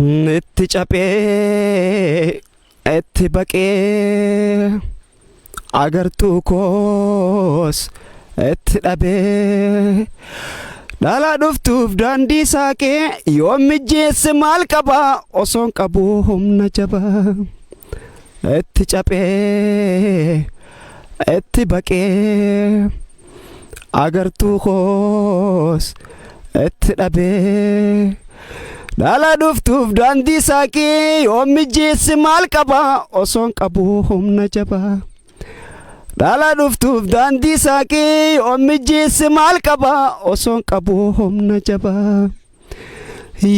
itti caphee itti baqee agartuu koos itti dhabee dhala dhuftuuf daandii saaqee yoom mijjeesse maal qabaa osoon qabuu humna jabaa itti caphee itti baqee agartuu koos itti dhabee dhala dhuftuuf daandii saaqee yoom mijjeesse maal qabaa osoon qabuu humna jabaa dhala dhuftuuf daandii saaqee yoom mijjeesse maal qabaa osoon qabuu humna jabaa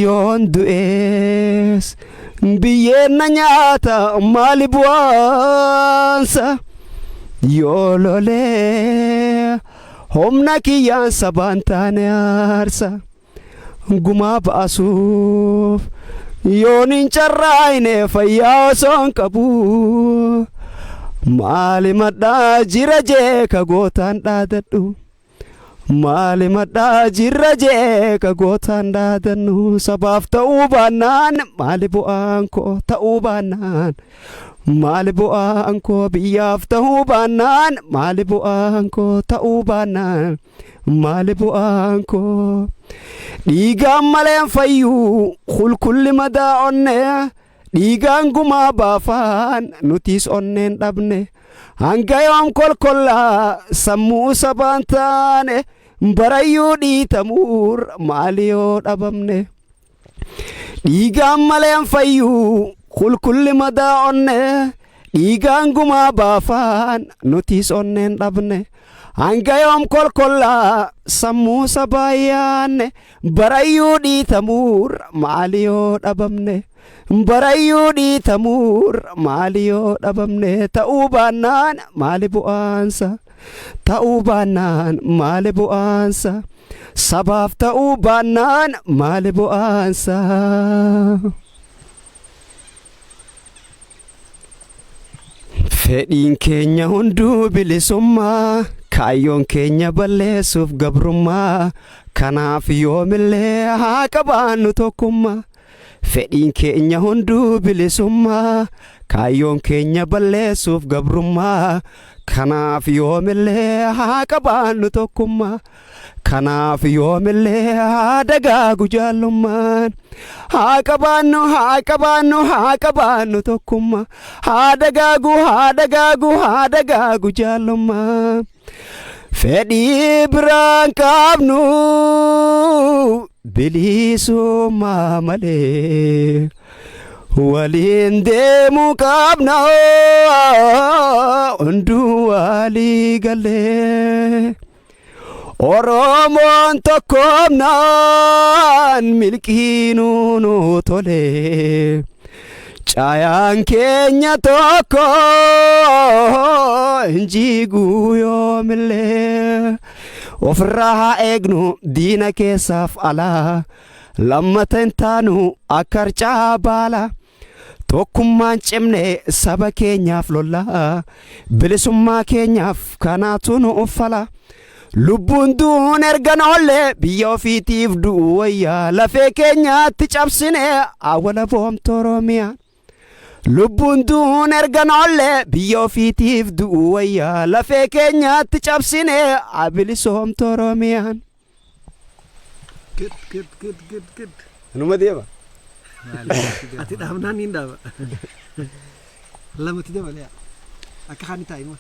yoon du'ees biyyeen na nyaata maali bu'aansa yoo lolee humna kiyyaan sabaan taane aarsa gumaa baasuuf yoon hin carraayne fayyaa osoon qabu maali madhaa jira jeeka gootaan dhaadadhu maali madhaa jira jeeka gootaan dhaadannu sabaaf ta'uu baannaan maali bu'aan koo ta'uu baannaan maali bu'aan koo biyyaaf ta'uu baannaan maali bu'aan koo ta'uu baannaan maali bu'aan koo dhiigaan maleen fayyuu kulkulli madaa onnee dhiigaan gumaa baafaan nutiis onneen dhabne hanga yoom kolkollaa sammuu sabaan taane barayyuu dhiitamuur maali yoo dhabamne dhiigaan maleen fayyuu kulkulli madaa onnee dhiigaan gumaa baafaan nutiis onneen dhabne hanga yoom kolkollaa sammuu sabaa yaanne barayyuu dhiitamuur maali yoo dhabamne barayyuu dhiitamuur maali yoo dhabamne ta'uu baannaan maali bu'aansa ta'uu baannaan maali bu'aansa sabaaf ta'uu baannaan maali bu'aansa. Fedhiin keenya hunduu bilisummaa kaayyoon keenya balleessuuf gabrummaa kanaaf yoomillee haa qabaannu tokkummaa fedhiin keenya hunduu bilisummaa kaayyoon keenya balleessuuf gabrummaa kanaaf yoomillee haa qabaannu tokkummaa kanaaf yoomillee haa dagaagu jaallummaan haa qabaannu haa qabaannu haa qabaannu tokkummaa haa dagaagu haa dagaagu haa dagaagu jaallummaan fedhii biraan qabnu bilisummaa malee waliin deemuu qabna hunduu walii galee Oromoon tokkumnaan milkiinuu nu tole caayaan keenya tokko injiguu yoomillee ofirraa haa eegnu diina keessaaf alaa lammata hin taanu akka harcaa baala tokkummaan cimne saba keenyaaf lollaa bilisummaa keenyaaf kanaatu nu uffala lubbuun duun ergan oolle biyya ofiitiif du'u wayyaa lafee keenyaatti cabsine awwala boomtu Oromiyaa lubbuun duun ergan oolle biyya ofiitiif du'u wayyaa lafee keenyaatti cabsine abilisoomtu Oromiyaan. Good. Anuma deema. Ati dhaabnaan niin dhaaba. Lamatti dabalee akka kaan taa'ima.